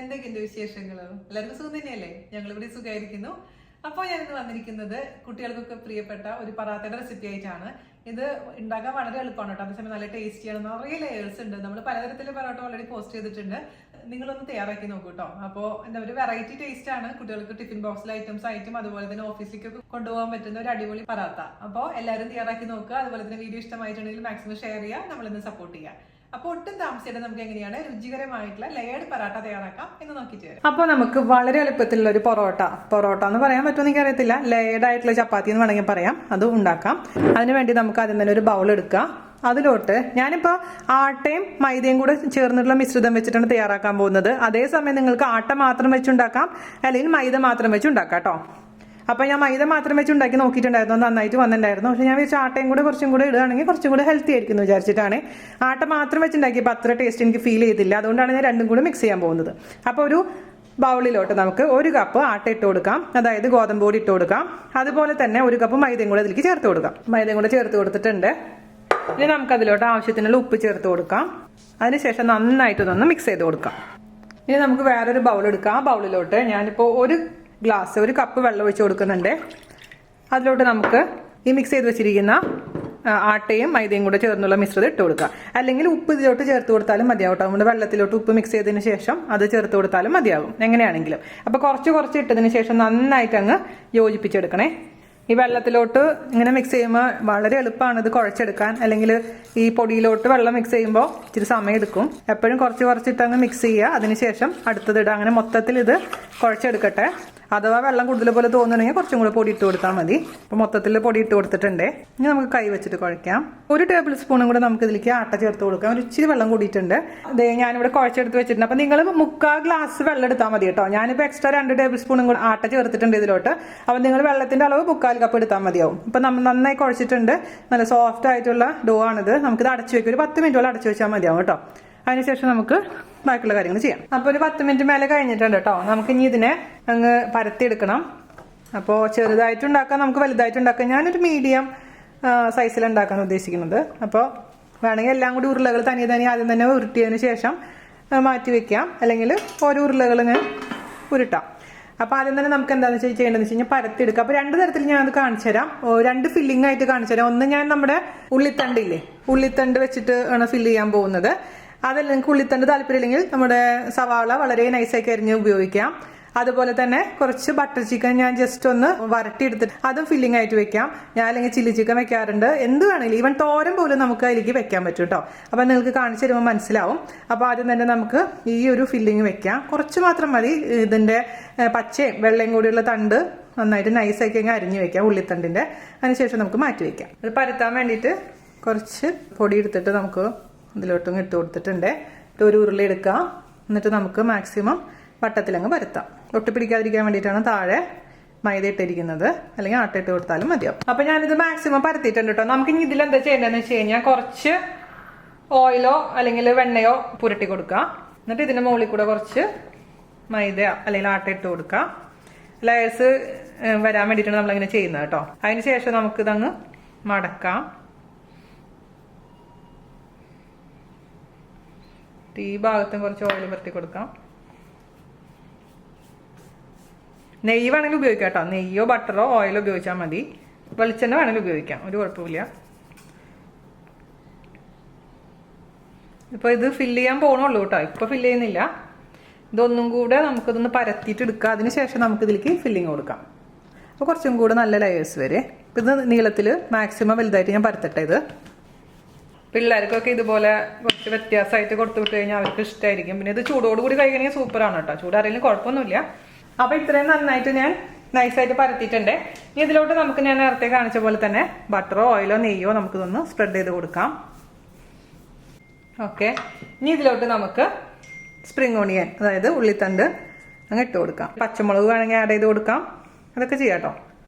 എന്തൊക്കെയുണ്ട് വിശേഷങ്ങള്? എല്ലാവർക്കും സുഖം തന്നെയല്ലേ? ഞങ്ങളിവിടെ സുഖമായിരിക്കുന്നു. അപ്പോൾ ഞാനിന്ന് വന്നിരിക്കുന്നത് കുട്ടികൾക്കൊക്കെ പ്രിയപ്പെട്ട ഒരു പറാത്തയുടെ റെസിപ്പി ആയിട്ടാണ്. ഇത് ഉണ്ടാക്കാൻ വളരെ എളുപ്പമാണ് കേട്ടോ. അതേസമയം നല്ല ടേസ്റ്റിയാണ്. നിറയെ ലെയേഴ്സ് ഉണ്ട്. നമ്മൾ പലതരത്തിൽ പറാട്ട ഓൾറെഡി പോസ്റ്റ് ചെയ്തിട്ടുണ്ട്. നിങ്ങളൊന്ന് തയ്യാറാക്കി നോക്കൂ കേട്ടോ. അപ്പോൾ എന്താ ഒരു വെറൈറ്റി ടേസ്റ്റ് ആണ്. കുട്ടികൾക്ക് ടിഫിൻ ബോക്സിൽ ഐറ്റംസ് ആയിട്ടും അതുപോലെ തന്നെ ഓഫീസിലേക്കൊക്കെ കൊണ്ടുപോകാൻ പറ്റുന്ന ഒരു അടിപൊളി പറാത്ത. അപ്പോൾ എല്ലാവരും തയ്യാറാക്കി നോക്കുക. അതുപോലെ തന്നെ വീഡിയോ ഇഷ്ടമായിട്ടുണ്ടെങ്കിൽ മാക്സിമം ഷെയർ ചെയ്യുക, നമ്മളിന്ന് സപ്പോർട്ട് ചെയ്യുക. അപ്പോൾ ഒട്ടും താമസിച്ചിട്ട് നമുക്ക് എങ്ങനെയാണ് രുചികരമായിട്ടുള്ള ലെയേർഡ് പറാട്ട തയ്യാറാക്കാം എന്ന് നോക്കിയിട്ട് വരാം. അപ്പോൾ നമുക്ക് വളരെ എളുപ്പത്തിലുള്ള ഒരു പൊറോട്ട എന്ന് പറയാൻ പറ്റുമോ എനിക്ക് അറിയത്തില്ല, ലെയേർഡ് ആയിട്ടുള്ള ചപ്പാത്തി എന്ന് വേണമെങ്കിൽ പറയാം, അത് ഉണ്ടാക്കാം. അതിനുവേണ്ടി നമുക്ക് ആദ്യം തന്നെ ഒരു ബൗൾ എടുക്കുക. അതിലോട്ട് ഞാനിപ്പോൾ ആട്ടയും മൈദയും കൂടെ ചേർന്നിട്ടുള്ള മിശ്രിതം വെച്ചിട്ടാണ് തയ്യാറാക്കാൻ പോകുന്നത്. അതേസമയം നിങ്ങൾക്ക് ആട്ട മാത്രം വെച്ചുണ്ടാക്കാം, അല്ലെങ്കിൽ മൈദ മാത്രം വെച്ചുണ്ടാക്കാം കേട്ടോ. അപ്പോൾ ഞാൻ മൈദ മാത്രം വെച്ച് ഉണ്ടാക്കി നോക്കിയിട്ടുണ്ടായിരുന്നു, നന്നായിട്ട് വന്നിട്ടുണ്ടായിരുന്നു. പക്ഷെ ഞാൻ വെച്ച് ആട്ടയും കൂടെ കുറച്ചും കൂടെ ഇടുകയാണെങ്കിൽ കുറച്ചും കൂടെ ഹെൽത്തി ആയിരിക്കും എന്ന് വിചാരിച്ചിട്ടാണ്. ആട്ട മാത്രം വെച്ചുണ്ടാക്കിയപ്പോൾ അത്ര ടേസ്റ്റ് എനിക്ക് ഫീൽ ചെയ്തില്ല, അതുകൊണ്ടാണ് ഞാൻ രണ്ടും കൂടെ മിക്സ് ചെയ്യാൻ പോകുന്നത്. അപ്പോൾ ഒരു ബൗളിലോട്ട് നമുക്ക് 1 കപ്പ് ആട്ട ഇട്ട് കൊടുക്കാം, അതായത് ഗോതമ്പ് പൊടി ഇട്ട് കൊടുക്കാം. അതുപോലെ തന്നെ 1 കപ്പ് മൈദയും കൂടെ അതിലേക്ക് ചേർത്ത് കൊടുക്കാം. മൈദയും കൂടെ ചേർത്ത് കൊടുത്തിട്ടുണ്ട്. ഇനി നമുക്ക് അതിലോട്ട് ആവശ്യത്തിനുള്ള ഉപ്പ് ചേർത്ത് കൊടുക്കാം. അതിനുശേഷം നന്നായിട്ടൊന്ന് മിക്സ് ചെയ്ത് കൊടുക്കാം. ഇനി നമുക്ക് വേറൊരു ബൗൾ എടുക്കാം. ആ ബൗളിലോട്ട് ഞാനിപ്പോൾ 1 കപ്പ് വെള്ളം ഒഴിച്ച് കൊടുക്കുന്നുണ്ട്. അതിലോട്ട് നമുക്ക് ഈ മിക്സ് ചെയ്ത് വെച്ചിരിക്കുന്ന ആട്ടയും മൈദയും കൂടെ ചേർന്നുള്ള മിശ്രിതം ഇട്ട് കൊടുക്കുക. അല്ലെങ്കിൽ ഉപ്പ് ഇതിലോട്ട് ചേർത്ത് കൊടുത്താലും മതിയാവും കേട്ടോ. നമ്മുടെ വെള്ളത്തിലോട്ട് ഉപ്പ് മിക്സ് ചെയ്തതിന് ശേഷം അത് ചേർത്ത് കൊടുത്താലും മതിയാകും, എങ്ങനെയാണെങ്കിലും. അപ്പോൾ കുറച്ച് ഇട്ടതിന് ശേഷം നന്നായിട്ട് അങ്ങ് യോജിപ്പിച്ചെടുക്കണേ. ഈ വെള്ളത്തിലോട്ട് ഇങ്ങനെ മിക്സ് ചെയ്യുമ്പോൾ വളരെ എളുപ്പമാണ് ഇത് കുഴച്ചെടുക്കാൻ. അല്ലെങ്കിൽ ഈ പൊടിയിലോട്ട് വെള്ളം മിക്സ് ചെയ്യുമ്പോൾ ഇച്ചിരി സമയം എടുക്കും. എപ്പോഴും കുറച്ചിട്ട് അങ്ങ് മിക്സ് ചെയ്യുക, അതിനുശേഷം അടുത്തത് ഇടുക. അങ്ങനെ മൊത്തത്തിൽ ഇത് കുഴച്ചെടുക്കട്ടെ. അഥവാ വെള്ളം കൂടുതൽ പോലെ തോന്നുകയാണെങ്കിൽ കുറച്ചും കൂടെ പൊടി ഇട്ട് കൊടുത്താൽ മതി. അപ്പോൾ മൊത്തത്തിൽ പൊടി ഇട്ട് കൊടുത്തിട്ടുണ്ട്. ഇനി നമുക്ക് കൈ വെച്ചിട്ട് കുഴയ്ക്കാം. 1 ടേബിൾ സ്പൂണും കൂടെ നമുക്ക് ഇതിലേക്ക് ആട്ട ചേർത്ത് കൊടുക്കാം. ഒരു ഇച്ചിരി വെള്ളം കൂടിയിട്ടുണ്ട്. അതേ ഞാനിവിടെ കുഴച്ചെടുത്ത് വെച്ചിട്ടുണ്ട്. അപ്പോൾ നിങ്ങൾ 3/4 ഗ്ലാസ് വെള്ളം എടുത്താൽ മതി കേട്ടോ. ഞാനിപ്പോൾ എക്സ്ട്രാ 2 ടേബിൾ സ്പൂണും കൂടെ ആട്ട ചേർത്തിട്ടുണ്ട് ഇതിലോട്ട്. അപ്പോൾ നിങ്ങൾ വെള്ളത്തിൻ്റെ അളവ് 3/4 കപ്പ് എടുത്താൽ മതിയാവും. ഇപ്പം നമ്മൾ നന്നായി കുഴച്ചിട്ടുണ്ട്. നല്ല സോഫ്റ്റ് ആയിട്ടുള്ള ഡോ ആണിത്. നമുക്കിത് അടച്ചു വെക്കും. ഒരു 10 മിനിറ്റോളം അടച്ചു വെച്ചാൽ മതിയാവും കേട്ടോ. അതിനുശേഷം നമുക്ക് ബാക്കിയുള്ള കാര്യങ്ങൾ ചെയ്യാം. അപ്പോൾ ഒരു 10 മിനിറ്റ് മേലെ കഴിഞ്ഞിട്ടുണ്ട് കേട്ടോ. നമുക്ക് ഇനി ഇതിനെ അങ്ങ് പരത്തിയെടുക്കണം. അപ്പോൾ ചെറുതായിട്ടുണ്ടാക്കാം, നമുക്ക് വലുതായിട്ടുണ്ടാക്കാം. ഞാനൊരു മീഡിയം സൈസിലുണ്ടാക്കാൻ ഉദ്ദേശിക്കുന്നത്. അപ്പോൾ വേണമെങ്കിൽ എല്ലാം കൂടി ഉരുളകൾ തനിയെ ആദ്യം തന്നെ ഉരുട്ടിയതിന് ശേഷം മാറ്റി വെക്കാം, അല്ലെങ്കിൽ ഓരോ ഉരുളകൾ ഇങ്ങനെ ഉരുട്ടാം. അപ്പോൾ ആദ്യം തന്നെ നമുക്ക് എന്താണെന്ന് ചെയ്യേണ്ടതെന്ന് വെച്ച് കഴിഞ്ഞാൽ പരത്തിയെടുക്കുക. അപ്പോൾ 2 തരത്തിൽ ഞാൻ അത് കാണിച്ചു തരാം. 2 ഫില്ലിംഗ് ആയിട്ട് കാണിച്ചു തരാം. ഒന്ന് ഞാൻ നമ്മുടെ ഉള്ളിത്തണ്ട് വെച്ചിട്ട് ആണ് ഫില്ല് ചെയ്യാൻ പോകുന്നത്. അതല്ല നിങ്ങൾക്ക് ഉള്ളിത്തണ്ട് താല്പര്യമില്ലെങ്കിൽ നമ്മുടെ സവാള വളരെ നൈസാക്കി അരിഞ്ഞ് ഉപയോഗിക്കാം. അതുപോലെ തന്നെ കുറച്ച് ബട്ടർ ചിക്കൻ ഞാൻ ജസ്റ്റ് ഒന്ന് വരട്ടിയെടുത്തിട്ട് അതും ഫില്ലിംഗ് ആയിട്ട് വെക്കാം. ഞാൻ അല്ലെങ്കിൽ ചില്ലി ചിക്കൻ വെക്കാറുണ്ട്. എന്ത് വേണമെങ്കിലും, ഈവൻ തോരൻ പോലും നമുക്ക് അതിലേക്ക് വെക്കാൻ പറ്റും കേട്ടോ. അപ്പോൾ നിങ്ങൾക്ക് കാണിച്ചു തരുമ്പോൾ മനസ്സിലാവും. അപ്പോൾ ആദ്യം തന്നെ നമുക്ക് ഈ ഒരു ഫില്ലിംഗ് വെക്കാം. കുറച്ച് മാത്രം മതി. ഇതിൻ്റെ പച്ചയും വെള്ളയും കൂടിയുള്ള തണ്ട് നന്നായിട്ട് നൈസാക്കി അങ്ങ് അരിഞ്ഞ് വെക്കാം, ഉള്ളിത്തണ്ടിൻ്റെ. അതിനുശേഷം നമുക്ക് മാറ്റി വെക്കാം. അത് പരത്താൻ വേണ്ടിയിട്ട് കുറച്ച് പൊടി എടുത്തിട്ട് നമുക്ക് ഇതിലോട്ടും ഇട്ട് കൊടുത്തിട്ടുണ്ട്. ഒരു ഉരുളി എടുക്കുക. എന്നിട്ട് നമുക്ക് മാക്സിമം വട്ടത്തിലങ്ങ് പരത്താം. ഒട്ടിപ്പിടിക്കാതിരിക്കാൻ വേണ്ടിയിട്ടാണ് താഴെ മൈദ ഇട്ടിരിക്കുന്നത്, അല്ലെങ്കിൽ ആട്ട ഇട്ട് കൊടുത്താലും മതിയാവും. അപ്പം ഞാനിത് മാക്സിമം പരത്തിയിട്ടുണ്ട് കേട്ടോ. നമുക്കിനി ഇതിലെന്താ ചെയ്യേണ്ടതെന്ന് വെച്ച് കഴിഞ്ഞാൽ കുറച്ച് ഓയിലോ അല്ലെങ്കിൽ വെണ്ണയോ പുരട്ടി കൊടുക്കുക. എന്നിട്ട് ഇതിൻ്റെ മുകളിൽ കൂടെ കുറച്ച് മൈദ അല്ലെങ്കിൽ ആട്ട ഇട്ട് കൊടുക്കുക. ലെയേഴ്സ് വരാൻ വേണ്ടിയിട്ടാണ് നമ്മളിങ്ങനെ ചെയ്യുന്നത് കേട്ടോ. അതിന് ശേഷം നമുക്കിതങ്ങ് മടക്കാം. ഈ ഭാഗത്തും കുറച്ച് ഓയിൽ പുരട്ടി കൊടുക്കാം. നെയ്യ് വേണമെങ്കിൽ ഉപയോഗിക്കാം കേട്ടോ. നെയ്യോ ബട്ടറോ ഓയിലോ ഉപയോഗിച്ചാൽ മതി. വെളിച്ചെണ്ണ വേണമെങ്കിൽ ഉപയോഗിക്കാം, ഒരു കുഴപ്പമില്ല. ഇപ്പോൾ ഇത് ഫില്ല് ചെയ്യാൻ പോകണുള്ളൂ കേട്ടോ. ഇപ്പോൾ ഫില്ല് ചെയ്യുന്നില്ല. ഇതൊന്നും കൂടെ നമുക്കിതൊന്ന് പരത്തിയിട്ട് എടുക്കുക. അതിനുശേഷം നമുക്കിതിലേക്ക് ഫില്ലിങ് കൊടുക്കാം. അപ്പോൾ കുറച്ചും കൂടെ നല്ല ലെയേഴ്സ് വരെ. ഇത് നീളത്തിൽ മാക്സിമം വലുതായിട്ട് ഞാൻ പരത്തട്ടെ. ഇത് പിള്ളേർക്കൊക്കെ ഇതുപോലെ കുറച്ച് വ്യത്യാസമായിട്ട് കൊടുത്തു വിട്ട് കഴിഞ്ഞാൽ അവർക്ക് ഇഷ്ടമായിരിക്കും. പിന്നെ ഇത് ചൂടോടുകൂടി കഴിക്കണമെങ്കിൽ സൂപ്പറാണ് കേട്ടോ. ചൂടാറിയാലും കുഴപ്പമൊന്നുമില്ല. അപ്പോൾ ഇത്രയും നന്നായിട്ട് ഞാൻ നൈസായിട്ട് പരത്തിയിട്ടുണ്ട്. ഇനി ഇതിലോട്ട് നമുക്ക് ഞാൻ നേരത്തെ കാണിച്ച പോലെ തന്നെ ബട്ടറോ ഓയിലോ നെയ്യോ നമുക്കിതൊന്ന് സ്പ്രെഡ് ചെയ്ത് കൊടുക്കാം. ഓക്കെ, ഇനി ഇതിലോട്ട് നമുക്ക് സ്പ്രിംഗ് ഓണിയൻ, അതായത് ഉള്ളിത്തണ്ട് അങ്ങ് ഇട്ട് കൊടുക്കാം. പച്ചമുളക് വേണമെങ്കിൽ ആഡ് ചെയ്ത് കൊടുക്കാം. അതൊക്കെ ചെയ്യാം കേട്ടോ.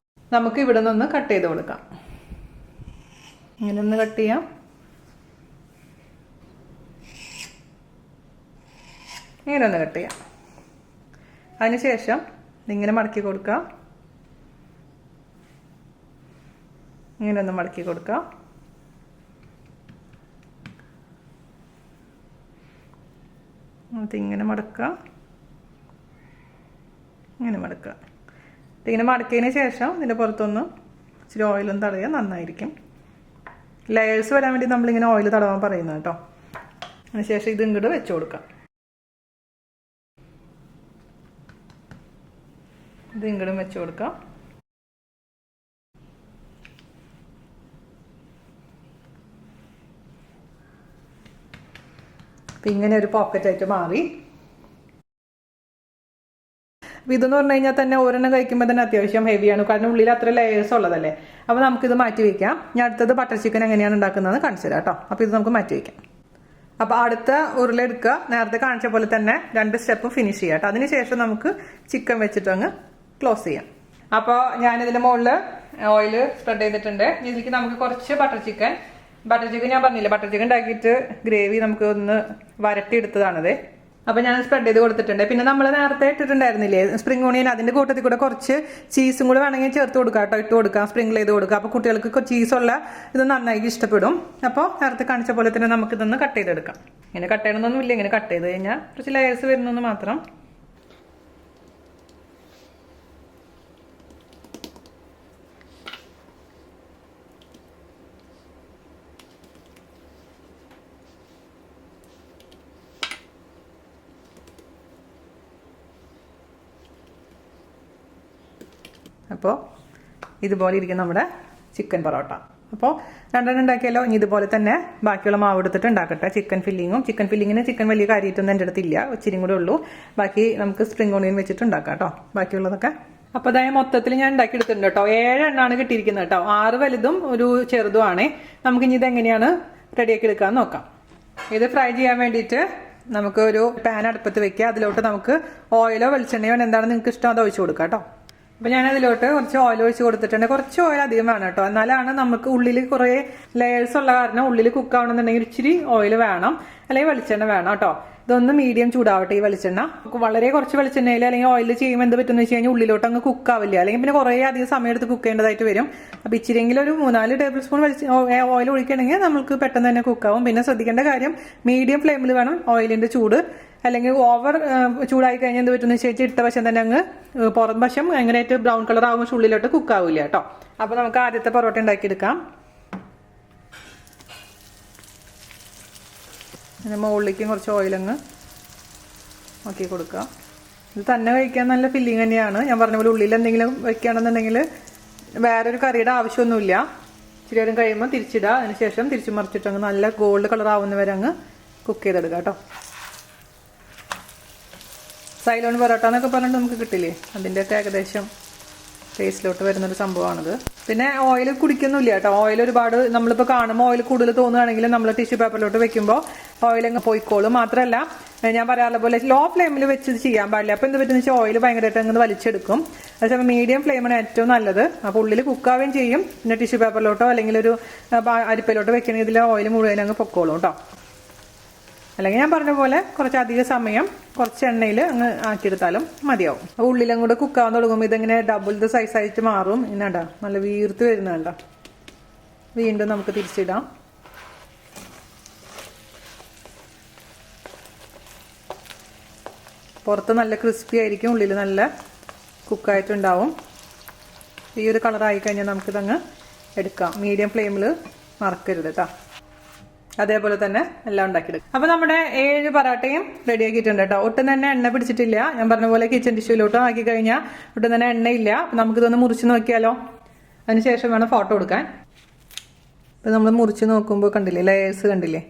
നമുക്ക് ഇവിടെ നിന്ന് കട്ട് ചെയ്ത് കൊടുക്കാം. ഇങ്ങനെ ഒന്ന് കട്ട് ചെയ്യാം. ഇങ്ങനെ ഒന്ന് കട്ട് ചെയ്യാം. അതിനുശേഷം ഇങ്ങനെ മടക്കി കൊടുക്കാം. ഇങ്ങനെ ഒന്ന് മടക്കി കൊടുക്കാം. അതിങ്ങനെ മടക്കാം. ഇങ്ങനെ മടക്കുക. ഇങ്ങനെ മടക്കിയതിന് ശേഷം ഇതിൻ്റെ പുറത്തൊന്ന് ഇച്ചിരി ഓയിലും തടയുക, നന്നായിരിക്കും. ലെയേഴ്സ് വരാൻ വേണ്ടി നമ്മളിങ്ങനെ ഓയിൽ തടവാൻ പറയുന്നത് കേട്ടോ. അതിനുശേഷം ഇത് ഇങ്ങോട്ട് വെച്ച് കൊടുക്കാം. ഇത് ഇങ്ങോട്ടും വെച്ച് കൊടുക്കാം. അപ്പം ഇങ്ങനെ ഒരു പോക്കറ്റായിട്ട് മാറി. അപ്പോൾ ഇതെന്ന് പറഞ്ഞു കഴിഞ്ഞാൽ തന്നെ ഒരെണ്ണം കഴിക്കുമ്പോൾ തന്നെ അത്യാവശ്യം ഹെവിയാണ്, കാരണം ഉള്ളിൽ അത്ര ലെയേഴ്സ് ഉള്ളതല്ലേ. അപ്പോൾ നമുക്കിത് മാറ്റി വയ്ക്കാം. ഞാൻ അടുത്തത് ബട്ടർ ചിക്കൻ എങ്ങനെയാണ് ഉണ്ടാക്കുന്നതെന്ന് കാണിച്ചു തരാം കേട്ടോ. അപ്പോൾ ഇത് നമുക്ക് മാറ്റി വയ്ക്കാം. അപ്പോൾ അടുത്ത ഉരുളെടുക്കുക. നേരത്തെ കാണിച്ച പോലെ തന്നെ 2 സ്റ്റെപ്പും ഫിനിഷ് ചെയ്യാം കേട്ടോ. അതിനുശേഷം നമുക്ക് ചിക്കൻ വെച്ചിട്ട് അങ്ങ് ക്ലോസ് ചെയ്യാം. അപ്പോൾ ഞാനിതിൻ്റെ മുകളിൽ ഓയിൽ സ്പ്രെഡ് ചെയ്തിട്ടുണ്ട്. ഇതിലേക്ക് നമുക്ക് കുറച്ച് ബട്ടർ ചിക്കൻ ഞാൻ പറഞ്ഞില്ല, ബട്ടർ ചിക്കൻ ഉണ്ടാക്കിയിട്ട് ഗ്രേവി നമുക്ക് ഒന്ന് വരട്ടിയെടുത്തതാണത്. അപ്പോൾ ഞാൻ സ്പ്രെഡ് ചെയ്ത് കൊടുത്തിട്ടുണ്ട്. പിന്നെ നമ്മൾ നേരത്തെ ഇട്ടിട്ടുണ്ടായിരുന്നില്ലേ സ്പ്രിംഗ് ഓണിയൻ, അതിൻ്റെ കൂട്ടത്തിൽ കൂടെ കുറച്ച് ചീസും കൂടെ വേണമെങ്കിൽ ചേർത്ത് കൊടുക്കാം കേട്ടോ. ഇട്ട് കൊടുക്കാം, സ്പ്രിങ്കിൾ ചെയ്ത് കൊടുക്കാം. അപ്പോൾ കുട്ടികൾക്ക് ചീസുള്ള ഇത് നന്നായി ഇഷ്ടപ്പെടും. അപ്പോൾ നേരത്തെ കാണിച്ച പോലെ തന്നെ നമുക്കിതൊന്ന് കട്ട് ചെയ്തെടുക്കാം. ഇങ്ങനെ കട്ട് ചെയ്യണമെന്നൊന്നുമില്ല, ഇങ്ങനെ കട്ട് ചെയ്ത് കഴിഞ്ഞാൽ കുറച്ച് ലെയേഴ്സ് വരുന്നെന്ന് മാത്രം. അപ്പോൾ ഇതുപോലെ ഇരിക്കും നമ്മുടെ ചിക്കൻ പൊറോട്ട. അപ്പോൾ 2 ഉണ്ടാക്കിയാലോ. ഇനി ഇതുപോലെ തന്നെ ബാക്കിയുള്ള മാവ് എടുത്തിട്ട് ഉണ്ടാക്കട്ടെ. ചിക്കൻ ഫില്ലിങ്ങിന് ചിക്കൻ വലിയ കാര്യമായിട്ടൊന്നും എൻ്റെ അടുത്തില്ല, ഇച്ചിരി കൂടെ ഉള്ളൂ. ബാക്കി നമുക്ക് സ്പ്രിംഗ് ഓണിയൻ വെച്ചിട്ട് ഉണ്ടാക്കാം കേട്ടോ, ബാക്കിയുള്ളതൊക്കെ. അപ്പോൾ അതായത് മൊത്തത്തിൽ ഞാൻ ഉണ്ടാക്കി എടുത്തിട്ടുണ്ട് കേട്ടോ. 7 എണ്ണമാണ് കിട്ടിയിരിക്കുന്നത് കേട്ടോ. 6 വലുതും ഒരു ചെറുതുമാണ്. നമുക്കിനി ഇതെങ്ങനെയാണ് റെഡിയാക്കി എടുക്കാമെന്ന് നോക്കാം. ഇത് ഫ്രൈ ചെയ്യാൻ വേണ്ടിയിട്ട് നമുക്ക് ഒരു പാൻ അടുപ്പത്ത് വെക്കുക. അതിലോട്ട് നമുക്ക് ഓയിലോ വെളിച്ചെണ്ണയോ എന്താണ് നിങ്ങൾക്ക് ഇഷ്ടം അത് ഒഴിച്ച് കൊടുക്കാം കേട്ടോ. അപ്പോൾ ഞാനതിലോട്ട് കുറച്ച് ഓയിൽ ഒഴിച്ച് കൊടുത്തിട്ടുണ്ട്. കുറച്ച് ഓയിൽ അധികം വേണം കേട്ടോ, എന്നാലാണ് നമുക്ക് ഉള്ളിൽ കുറേ ലെയേഴ്സ് ഉള്ള കാരണം ഉള്ളിൽ കുക്ക് ആവണമെന്നുണ്ടെങ്കിൽ ഇച്ചിരി ഓയിൽ വേണം, അല്ലെങ്കിൽ വെളിച്ചെണ്ണ വേണം കേട്ടോ. ഇതൊന്ന് മീഡിയം ചൂടാവട്ടെ ഈ വെളിച്ചെണ്ണ. വളരെ കുറച്ച് വെളിച്ചെണ്ണയിൽ അല്ലെങ്കിൽ ഓയിൽ ചെയ്യുമ്പോൾ എന്ത് പറ്റുമെന്ന് വെച്ച് കഴിഞ്ഞാൽ ഉള്ളിലോട്ട് അങ്ങ് കുക്കാവില്ല, അല്ലെങ്കിൽ പിന്നെ കുറേ അധികം സമയം എടുത്ത് കുക്ക് ചെയ്യേണ്ടതായിട്ട് വരും. അപ്പോൾ ഇച്ചിരിയെങ്കിലും ഒരു 3-4 ടേബിൾ സ്പൂൺ ഓയിൽ ഒഴിക്കണമെങ്കിൽ നമുക്ക് പെട്ടെന്ന് തന്നെ കുക്കാവും. പിന്നെ ശ്രദ്ധിക്കേണ്ട കാര്യം മീഡിയം ഫ്ലെയിമിൽ വേണം ഓയിലിൻ്റെ ചൂട്, അല്ലെങ്കിൽ ഓവർ ചൂടായി കഴിഞ്ഞാൽ എന്ത് പറ്റുമെന്ന് വെച്ച് കഴിഞ്ഞാൽ ഇട്ട വശം തന്നെ അങ്ങ് പുറം വശം എങ്ങനെയായിട്ട് ബ്രൗൺ കളർ ആകുമ്പോൾ ഉള്ളിലോട്ട് കുക്കാവില്ല കേട്ടോ. അപ്പോൾ നമുക്ക് ആദ്യത്തെ പൊറോട്ട ഉണ്ടാക്കിയെടുക്കാം. പിന്നെ മുകളിലേക്കും കുറച്ച് ഓയിലങ്ങ് ആക്കി കൊടുക്കാം. ഇത് തന്നെ കഴിക്കാൻ നല്ല ഫില്ലിങ് തന്നെയാണ്. ഞാൻ പറഞ്ഞ പോലെ ഉള്ളിൽ എന്തെങ്കിലും വെക്കുകയാണെന്നുണ്ടെങ്കിൽ വേറൊരു കറിയുടെ ആവശ്യമൊന്നുമില്ല. ഇച്ചിരി നേരം കഴിയുമ്പോൾ തിരിച്ചിടുക. അതിനുശേഷം തിരിച്ചു മറിച്ചിട്ടങ്ങ് നല്ല ഗോൾഡ് കളർ ആവുന്നവരെ അങ്ങ് കുക്ക് ചെയ്തെടുക്കുക കേട്ടോ. സൈലോൺ പൊറോട്ട എന്നൊക്കെ പറഞ്ഞിട്ട് നമുക്ക് കിട്ടില്ലേ, അതിൻ്റെയൊക്കെ ഏകദേശം ടേസ്റ്റിലോട്ട് വരുന്നൊരു സംഭവമാണിത്. പിന്നെ ഓയിൽ കുടിക്കുന്നില്ല കേട്ടോ. ഓയിൽ ഒരുപാട് നമ്മളിപ്പോൾ കാണുമ്പോൾ ഓയിൽ കൂടുതൽ തോന്നുകയാണെങ്കിൽ നമ്മൾ ടിഷ്യൂ പേപ്പറിലോട്ട് വെക്കുമ്പോൾ ഓയിൽ അങ്ങ് പോയിക്കോളും. മാത്രമല്ല ഞാൻ പറയാറുള്ള പോലെ ലോ ഫ്ലെയിമിൽ വെച്ച് ചെയ്യാൻ പാടില്ല. അപ്പോൾ എന്ത് പറ്റുന്ന വെച്ചാൽ ഓയിൽ ഭയങ്കരമായിട്ട് അങ്ങ് വലിച്ചെടുക്കും. അതേസമയം മീഡിയം ഫ്ലെയിമാണ് ഏറ്റവും നല്ലത്. അപ്പോൾ ഉള്ളിൽ കുക്കാവുകയും ചെയ്യും. പിന്നെ ടിഷ്യൂ പേപ്പറിലോട്ടോ അല്ലെങ്കിൽ ഒരു അരിപ്പയിലോട്ടോ വെക്കണമെങ്കിൽ ഇതിൽ ഓയിൽ മുഴുവൻ അങ്ങ് പൊക്കോളും കേട്ടോ. അല്ലെങ്കിൽ ഞാൻ പറഞ്ഞ പോലെ കുറച്ചധികം സമയം കുറച്ച് എണ്ണയിൽ അങ്ങ് ആക്കിയെടുത്താലും മതിയാവും. ഉള്ളിലും കൂടെ കുക്കാവാൻ തുടങ്ങുമ്പോൾ ഇതെങ്ങനെ ഡബിൾ ദ സൈസായിട്ട് മാറും. ഇന്നണ്ട നല്ല വീർത്ത് വരുന്നുണ്ട. വീണ്ടും നമുക്ക് തിരിച്ചിടാം. പുറത്ത് നല്ല ക്രിസ്പി ആയിരിക്കും, ഉള്ളിൽ നല്ല കുക്കായിട്ടുണ്ടാവും. ഈ ഒരു കളറായി കഴിഞ്ഞാൽ നമുക്കിതങ്ങ് എടുക്കാം. മീഡിയം ഫ്ലെയിമിൽ മറക്കരുത് കേട്ടോ. അതേപോലെ തന്നെ എല്ലാം ഉണ്ടാക്കിയെടുക്കും. അപ്പോൾ നമ്മുടെ 7 പറാട്ടയും റെഡിയാക്കിയിട്ടുണ്ട് കേട്ടോ. ഒട്ടും തന്നെ എണ്ണ പിടിച്ചിട്ടില്ല. ഞാൻ പറഞ്ഞ പോലെ കിച്ചൺ ടിഷ്യൂലോട്ട് ആക്കി കഴിഞ്ഞാൽ ഒട്ടും തന്നെ എണ്ണയില്ല. അപ്പോൾ നമുക്കിതൊന്ന് മുറിച്ച് നോക്കിയാലോ. അതിനുശേഷം വേണം ഫോട്ടോ കൊടുക്കാൻ. അപ്പോൾ നമ്മൾ മുറിച്ച് നോക്കുമ്പോൾ കണ്ടില്ലേ ലെയേഴ്സ് കണ്ടില്ലേ.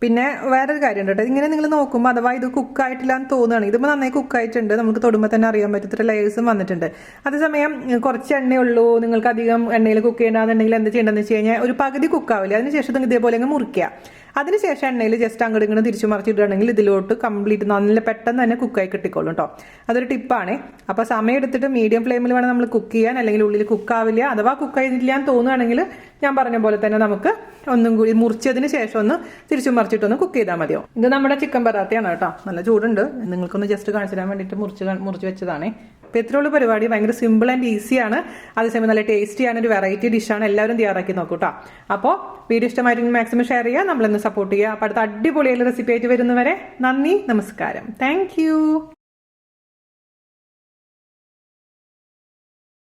പിന്നെ വേറൊരു കാര്യം കേട്ടോ, ഇങ്ങനെ നിങ്ങൾ നോക്കുമ്പോൾ അഥവാ ഇത് കുക്കായിട്ടില്ല എന്ന് തോന്നുകയാണ്. ഇതിപ്പോൾ നന്നായി കുക്കായിട്ടുണ്ട്, നമുക്ക് തൊടുമ്പോൾ തന്നെ അറിയാൻ പറ്റും ഇത്ര ലെയേഴ്സും വന്നിട്ടുണ്ട്. അതേസമയം കുറച്ച് എണ്ണയുള്ളൂ, നിങ്ങൾക്ക് അധികം എണ്ണയിൽ കുക്ക് ചെയ്യണമെന്നുണ്ടെങ്കിൽ എന്ത് ചെയ്യേണ്ടതെന്ന് വെച്ച് കഴിഞ്ഞാൽ ഒരു പകുതി കുക്കാവില്ല. അതിനുശേഷം നിങ്ങൾ ഇതേപോലെ അങ്ങ് മുറിക്കുക. അതിനുശേഷം എണ്ണയിൽ ജസ്റ്റ് അങ്ങോട്ട് ഇങ്ങോട്ട് തിരിച്ചു മറിച്ചിടുകയാണെങ്കിൽ ഇതിലോട്ട് കംപ്ലീറ്റ് നല്ല പെട്ടെന്ന് തന്നെ കുക്കായി കിട്ടിക്കോളും കേട്ടോ. അതൊരു ടിപ്പാണ്. അപ്പോൾ സമയം എടുത്തിട്ട് മീഡിയം ഫ്ലെയിമിൽ വേണം നമ്മൾ കുക്ക് ചെയ്യാൻ, അല്ലെങ്കിൽ ഉള്ളിൽ കുക്കാവില്ല. അഥവാ കുക്കായില്ല എന്ന് തോന്നുകയാണെങ്കിൽ ഞാൻ പറഞ്ഞ പോലെ തന്നെ നമുക്ക് ഒന്നും കൂടി മുറിച്ചതിന് ശേഷം ഒന്ന് തിരിച്ചു മറിച്ചിട്ടൊന്ന് കുക്ക് ചെയ്താൽ മതിയോ. ഇത് നമ്മുടെ ചിക്കൻ പറാത്തയാണ് കേട്ടോ. നല്ല ചൂടുണ്ട്. നിങ്ങൾക്കൊന്ന് ജസ്റ്റ് കാണിച്ചു തരാൻ വേണ്ടിയിട്ട് മുറിച്ച് വെച്ചതാണ്. അപ്പോൾ ഇത്രയുള്ള പരിപാടി ഭയങ്കര സിമ്പിൾ ആൻഡ് ഈസിയാണ്. അതേസമയം നല്ല ടേസ്റ്റിയാണ്, ഒരു വെറൈറ്റി ഡിഷാണ്. എല്ലാവരും തയ്യാറാക്കി നോക്കൂ കേട്ടോ. അപ്പോൾ വീഡിയോ ഇഷ്ടമായിട്ട് മാക്സിമം ഷെയർ ചെയ്യുക, നമ്മളൊന്ന് സപ്പോർട്ട് ചെയ്യുക. അപ്പോൾ അടുത്ത അടിപൊളിയായ റെസിപ്പി ആയിട്ട് വരുന്നവരെ നന്ദി, നമസ്കാരം. താങ്ക്